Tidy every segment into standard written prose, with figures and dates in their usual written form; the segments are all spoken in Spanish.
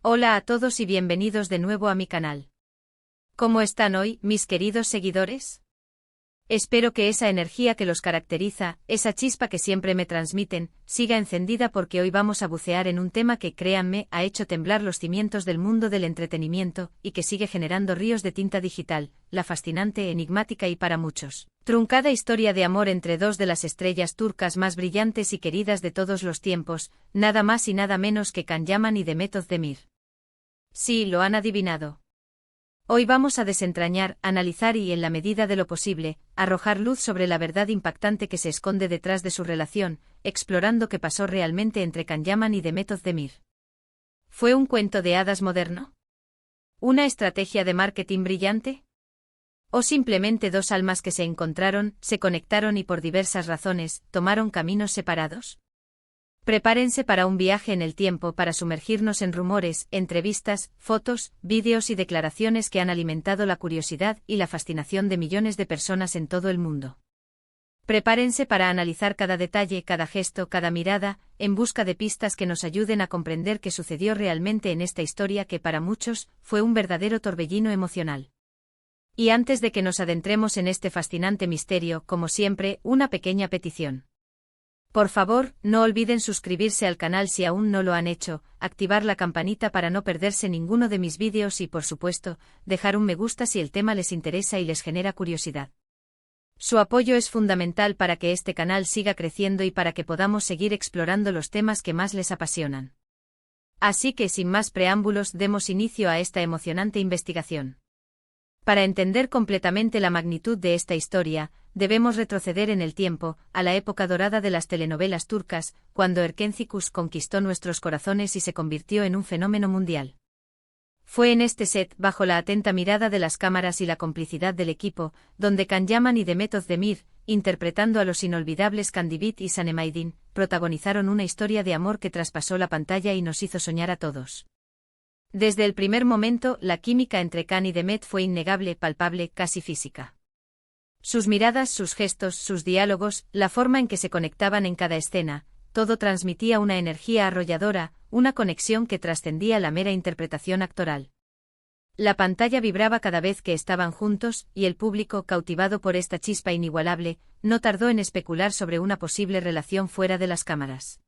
Hola a todos y bienvenidos de nuevo a mi canal. ¿Cómo están hoy, mis queridos seguidores? Espero que esa energía que los caracteriza, esa chispa que siempre me transmiten, siga encendida porque hoy vamos a bucear en un tema que, créanme, ha hecho temblar los cimientos del mundo del entretenimiento y que sigue generando ríos de tinta digital, la fascinante, enigmática y para muchos truncada historia de amor entre dos de las estrellas turcas más brillantes y queridas de todos los tiempos, nada más y nada menos que Can Yaman y Demet Özdemir. Sí, lo han adivinado. Hoy vamos a desentrañar, analizar y, en la medida de lo posible, arrojar luz sobre la verdad impactante que se esconde detrás de su relación, explorando qué pasó realmente entre Can Yaman y Demet Özdemir. ¿Fue un cuento de hadas moderno? ¿Una estrategia de marketing brillante? ¿O simplemente dos almas que se encontraron, se conectaron y por diversas razones, tomaron caminos separados? Prepárense para un viaje en el tiempo para sumergirnos en rumores, entrevistas, fotos, vídeos y declaraciones que han alimentado la curiosidad y la fascinación de millones de personas en todo el mundo. Prepárense para analizar cada detalle, cada gesto, cada mirada, en busca de pistas que nos ayuden a comprender qué sucedió realmente en esta historia que para muchos fue un verdadero torbellino emocional. Y antes de que nos adentremos en este fascinante misterio, como siempre, una pequeña petición. Por favor, no olviden suscribirse al canal si aún no lo han hecho, activar la campanita para no perderse ninguno de mis vídeos y, por supuesto, dejar un me gusta si el tema les interesa y les genera curiosidad. Su apoyo es fundamental para que este canal siga creciendo y para que podamos seguir explorando los temas que más les apasionan. Así que, sin más preámbulos, demos inicio a esta emocionante investigación. Para entender completamente la magnitud de esta historia, debemos retroceder en el tiempo, a la época dorada de las telenovelas turcas, cuando Erkencikus conquistó nuestros corazones y se convirtió en un fenómeno mundial. Fue en este set, bajo la atenta mirada de las cámaras y la complicidad del equipo, donde Can Yaman y Demet Özdemir, interpretando a los inolvidables Kandibit y Sanem, protagonizaron una historia de amor que traspasó la pantalla y nos hizo soñar a todos. Desde el primer momento, la química entre Can y Demet fue innegable, palpable, casi física. Sus miradas, sus gestos, sus diálogos, la forma en que se conectaban en cada escena, todo transmitía una energía arrolladora, una conexión que trascendía la mera interpretación actoral. La pantalla vibraba cada vez que estaban juntos, y el público, cautivado por esta chispa inigualable, no tardó en especular sobre una posible relación fuera de las cámaras.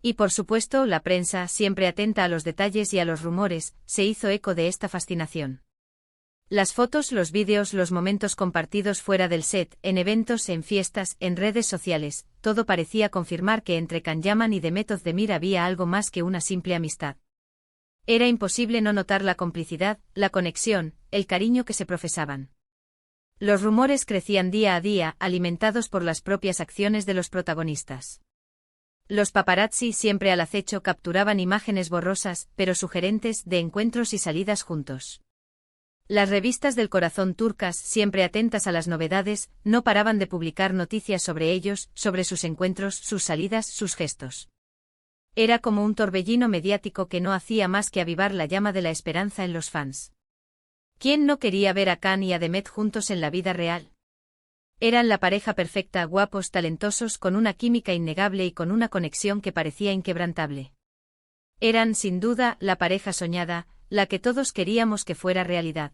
Y por supuesto, la prensa, siempre atenta a los detalles y a los rumores, se hizo eco de esta fascinación. Las fotos, los vídeos, los momentos compartidos fuera del set, en eventos, en fiestas, en redes sociales, todo parecía confirmar que entre Can Yaman y Demet Özdemir había algo más que una simple amistad. Era imposible no notar la complicidad, la conexión, el cariño que se profesaban. Los rumores crecían día a día, alimentados por las propias acciones de los protagonistas. Los paparazzi, siempre al acecho, capturaban imágenes borrosas, pero sugerentes, de encuentros y salidas juntos. Las revistas del corazón turcas, siempre atentas a las novedades, no paraban de publicar noticias sobre ellos, sobre sus encuentros, sus salidas, sus gestos. Era como un torbellino mediático que no hacía más que avivar la llama de la esperanza en los fans. ¿Quién no quería ver a Can y a Demet juntos en la vida real? Eran la pareja perfecta, guapos, talentosos, con una química innegable y con una conexión que parecía inquebrantable. Eran, sin duda, la pareja soñada, la que todos queríamos que fuera realidad.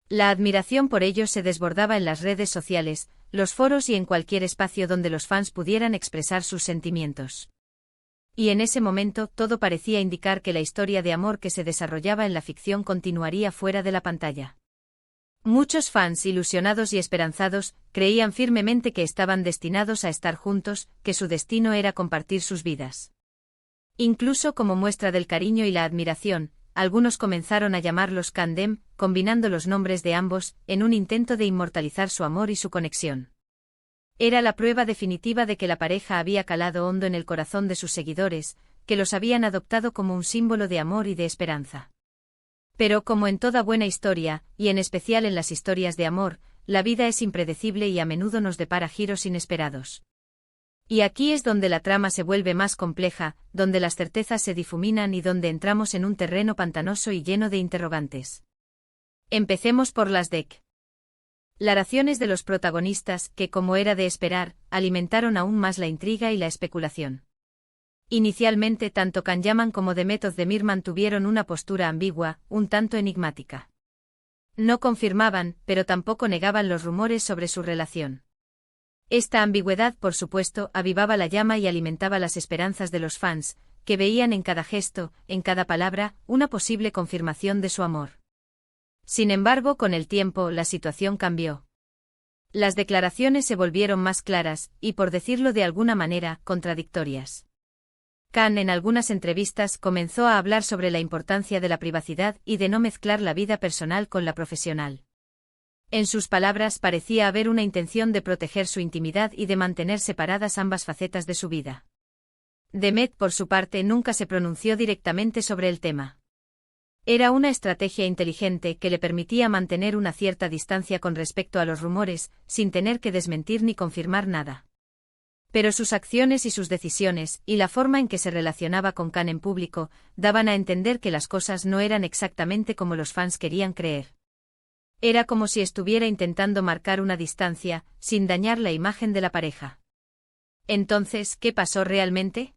La admiración por ellos se desbordaba en las redes sociales, los foros y en cualquier espacio donde los fans pudieran expresar sus sentimientos. Y en ese momento todo parecía indicar que la historia de amor que se desarrollaba en la ficción continuaría fuera de la pantalla. Muchos fans, ilusionados y esperanzados, creían firmemente que estaban destinados a estar juntos, que su destino era compartir sus vidas. Incluso como muestra del cariño y la admiración, algunos comenzaron a llamarlos Candem, combinando los nombres de ambos, en un intento de inmortalizar su amor y su conexión. Era la prueba definitiva de que la pareja había calado hondo en el corazón de sus seguidores, que los habían adoptado como un símbolo de amor y de esperanza. Pero como en toda buena historia, y en especial en las historias de amor, la vida es impredecible y a menudo nos depara giros inesperados. Y aquí es donde la trama se vuelve más compleja, donde las certezas se difuminan y donde entramos en un terreno pantanoso y lleno de interrogantes. Empecemos por las declaraciones de los protagonistas, que, como era de esperar, alimentaron aún más la intriga y la especulación. Inicialmente tanto Can Yaman como Demet Özdemir mantuvieron una postura ambigua, un tanto enigmática. No confirmaban, pero tampoco negaban los rumores sobre su relación. Esta ambigüedad, por supuesto, avivaba la llama y alimentaba las esperanzas de los fans, que veían en cada gesto, en cada palabra, una posible confirmación de su amor. Sin embargo, con el tiempo, la situación cambió. Las declaraciones se volvieron más claras, y por decirlo de alguna manera, contradictorias. Can en algunas entrevistas comenzó a hablar sobre la importancia de la privacidad y de no mezclar la vida personal con la profesional. En sus palabras parecía haber una intención de proteger su intimidad y de mantener separadas ambas facetas de su vida. Demet, por su parte, nunca se pronunció directamente sobre el tema. Era una estrategia inteligente que le permitía mantener una cierta distancia con respecto a los rumores, sin tener que desmentir ni confirmar nada. Pero sus acciones y sus decisiones, y la forma en que se relacionaba con Can en público, daban a entender que las cosas no eran exactamente como los fans querían creer. Era como si estuviera intentando marcar una distancia, sin dañar la imagen de la pareja. Entonces, ¿qué pasó realmente?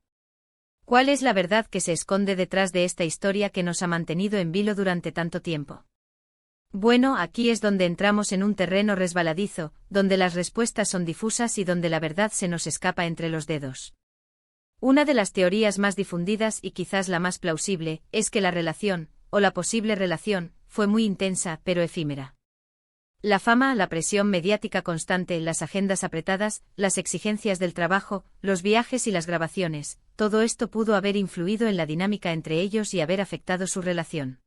¿Cuál es la verdad que se esconde detrás de esta historia que nos ha mantenido en vilo durante tanto tiempo? Bueno, aquí es donde entramos en un terreno resbaladizo, donde las respuestas son difusas y donde la verdad se nos escapa entre los dedos. Una de las teorías más difundidas y quizás la más plausible, es que la relación, o la posible relación, fue muy intensa pero efímera. La fama, la presión mediática constante, las agendas apretadas, las exigencias del trabajo, los viajes y las grabaciones, todo esto pudo haber influido en la dinámica entre ellos y haber afectado su relación.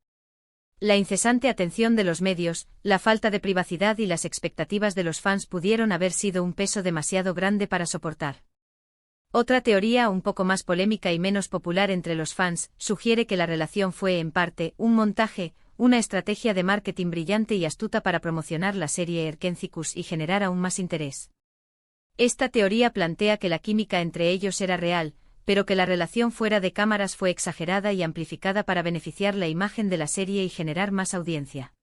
La incesante atención de los medios, la falta de privacidad y las expectativas de los fans pudieron haber sido un peso demasiado grande para soportar. Otra teoría, un poco más polémica y menos popular entre los fans, sugiere que la relación fue, en parte, un montaje, una estrategia de marketing brillante y astuta para promocionar la serie Erkenzicus y generar aún más interés. Esta teoría plantea que la química entre ellos era real, pero que la relación fuera de cámaras fue exagerada y amplificada para beneficiar la imagen de la serie y generar más audiencia.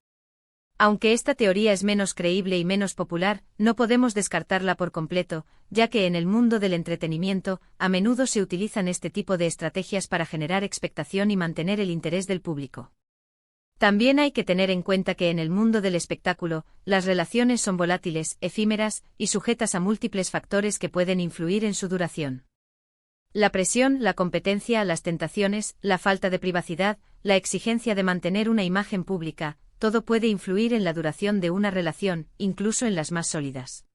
Aunque esta teoría es menos creíble y menos popular, no podemos descartarla por completo, ya que en el mundo del entretenimiento, a menudo se utilizan este tipo de estrategias para generar expectación y mantener el interés del público. También hay que tener en cuenta que en el mundo del espectáculo, las relaciones son volátiles, efímeras, y sujetas a múltiples factores que pueden influir en su duración. La presión, la competencia, las tentaciones, la falta de privacidad, la exigencia de mantener una imagen pública, todo puede influir en la duración de una relación, incluso en las más sólidas.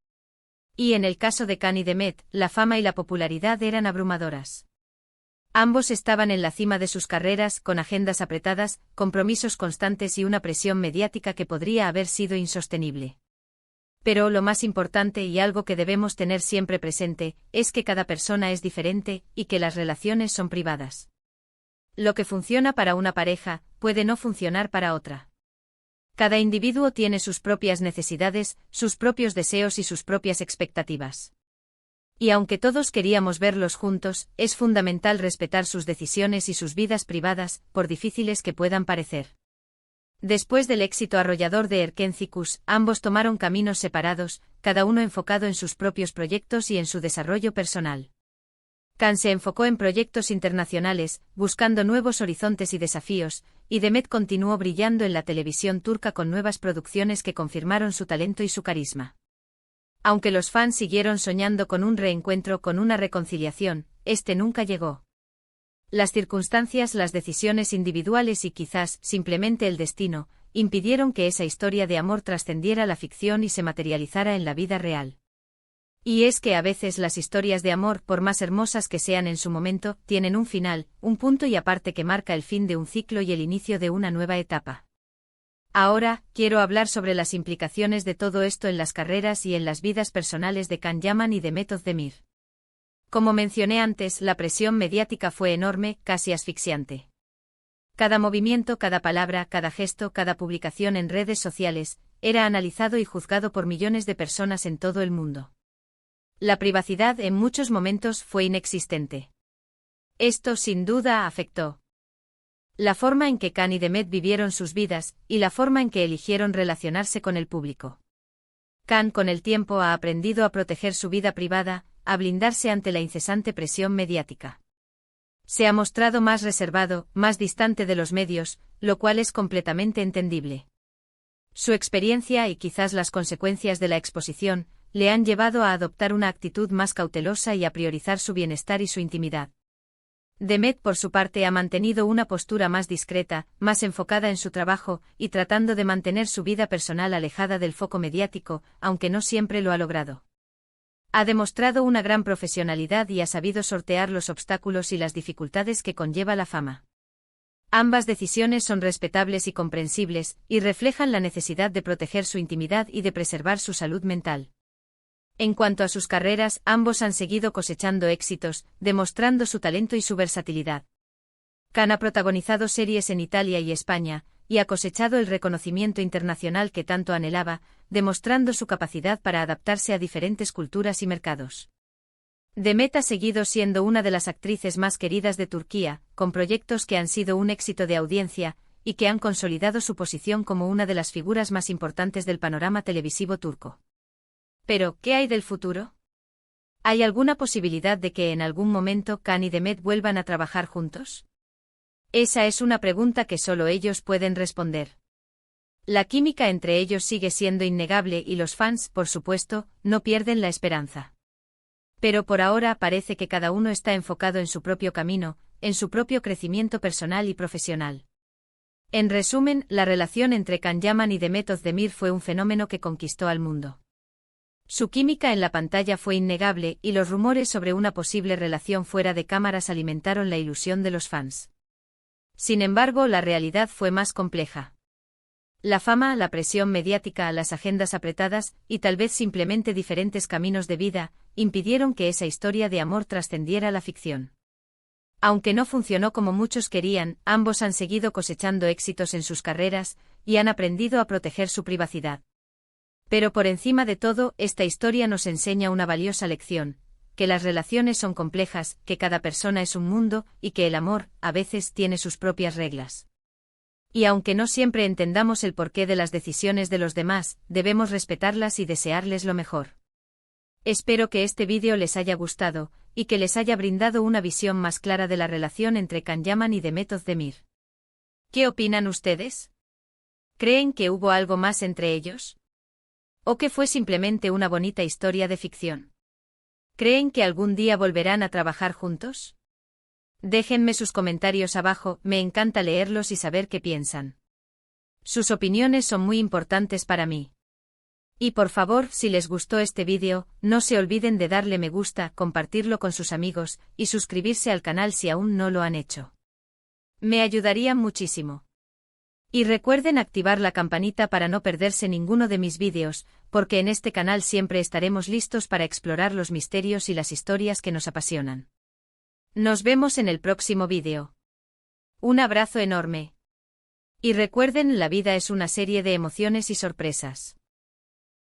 Y en el caso de Can y Demet, la fama y la popularidad eran abrumadoras. Ambos estaban en la cima de sus carreras, con agendas apretadas, compromisos constantes y una presión mediática que podría haber sido insostenible. Pero lo más importante y algo que debemos tener siempre presente, es que cada persona es diferente, y que las relaciones son privadas. Lo que funciona para una pareja, puede no funcionar para otra. Cada individuo tiene sus propias necesidades, sus propios deseos y sus propias expectativas. Y aunque todos queríamos verlos juntos, es fundamental respetar sus decisiones y sus vidas privadas, por difíciles que puedan parecer. Después del éxito arrollador de Erkenzicus, ambos tomaron caminos separados, cada uno enfocado en sus propios proyectos y en su desarrollo personal. Can se enfocó en proyectos internacionales, buscando nuevos horizontes y desafíos, y Demet continuó brillando en la televisión turca con nuevas producciones que confirmaron su talento y su carisma. Aunque los fans siguieron soñando con un reencuentro, con una reconciliación, este nunca llegó. Las circunstancias, las decisiones individuales y quizás, simplemente el destino, impidieron que esa historia de amor trascendiera la ficción y se materializara en la vida real. Y es que a veces las historias de amor, por más hermosas que sean en su momento, tienen un final, un punto y aparte que marca el fin de un ciclo y el inicio de una nueva etapa. Ahora, quiero hablar sobre las implicaciones de todo esto en las carreras y en las vidas personales de Can Yaman y Demet Özdemir. Como mencioné antes, la presión mediática fue enorme, casi asfixiante. Cada movimiento, cada palabra, cada gesto, cada publicación en redes sociales, era analizado y juzgado por millones de personas en todo el mundo. La privacidad en muchos momentos fue inexistente. Esto sin duda afectó la forma en que Can y Demet vivieron sus vidas, y la forma en que eligieron relacionarse con el público. Can con el tiempo ha aprendido a proteger su vida privada, a blindarse ante la incesante presión mediática. Se ha mostrado más reservado, más distante de los medios, lo cual es completamente entendible. Su experiencia y quizás las consecuencias de la exposición le han llevado a adoptar una actitud más cautelosa y a priorizar su bienestar y su intimidad. Demet, por su parte, ha mantenido una postura más discreta, más enfocada en su trabajo y tratando de mantener su vida personal alejada del foco mediático, aunque no siempre lo ha logrado. Ha demostrado una gran profesionalidad y ha sabido sortear los obstáculos y las dificultades que conlleva la fama. Ambas decisiones son respetables y comprensibles, y reflejan la necesidad de proteger su intimidad y de preservar su salud mental. En cuanto a sus carreras, ambos han seguido cosechando éxitos, demostrando su talento y su versatilidad. Khan ha protagonizado series en Italia y España, y ha cosechado el reconocimiento internacional que tanto anhelaba, demostrando su capacidad para adaptarse a diferentes culturas y mercados. Demet ha seguido siendo una de las actrices más queridas de Turquía, con proyectos que han sido un éxito de audiencia, y que han consolidado su posición como una de las figuras más importantes del panorama televisivo turco. Pero, ¿qué hay del futuro? ¿Hay alguna posibilidad de que en algún momento Khan y Demet vuelvan a trabajar juntos? Esa es una pregunta que solo ellos pueden responder. La química entre ellos sigue siendo innegable y los fans, por supuesto, no pierden la esperanza. Pero por ahora parece que cada uno está enfocado en su propio camino, en su propio crecimiento personal y profesional. En resumen, la relación entre Can Yaman y Demet Özdemir fue un fenómeno que conquistó al mundo. Su química en la pantalla fue innegable y los rumores sobre una posible relación fuera de cámaras alimentaron la ilusión de los fans. Sin embargo, la realidad fue más compleja. La fama, la presión mediática, las agendas apretadas, y tal vez simplemente diferentes caminos de vida, impidieron que esa historia de amor trascendiera la ficción. Aunque no funcionó como muchos querían, ambos han seguido cosechando éxitos en sus carreras, y han aprendido a proteger su privacidad. Pero por encima de todo, esta historia nos enseña una valiosa lección, que las relaciones son complejas, que cada persona es un mundo, y que el amor, a veces, tiene sus propias reglas. Y aunque no siempre entendamos el porqué de las decisiones de los demás, debemos respetarlas y desearles lo mejor. Espero que este vídeo les haya gustado, y que les haya brindado una visión más clara de la relación entre Can Yaman y Demet Özdemir. ¿Qué opinan ustedes? ¿Creen que hubo algo más entre ellos? ¿O que fue simplemente una bonita historia de ficción? ¿Creen que algún día volverán a trabajar juntos? Déjenme sus comentarios abajo, me encanta leerlos y saber qué piensan. Sus opiniones son muy importantes para mí. Y por favor, si les gustó este vídeo, no se olviden de darle me gusta, compartirlo con sus amigos, y suscribirse al canal si aún no lo han hecho. Me ayudarían muchísimo. Y recuerden activar la campanita para no perderse ninguno de mis vídeos, porque en este canal siempre estaremos listos para explorar los misterios y las historias que nos apasionan. Nos vemos en el próximo vídeo. Un abrazo enorme. Y recuerden, la vida es una serie de emociones y sorpresas.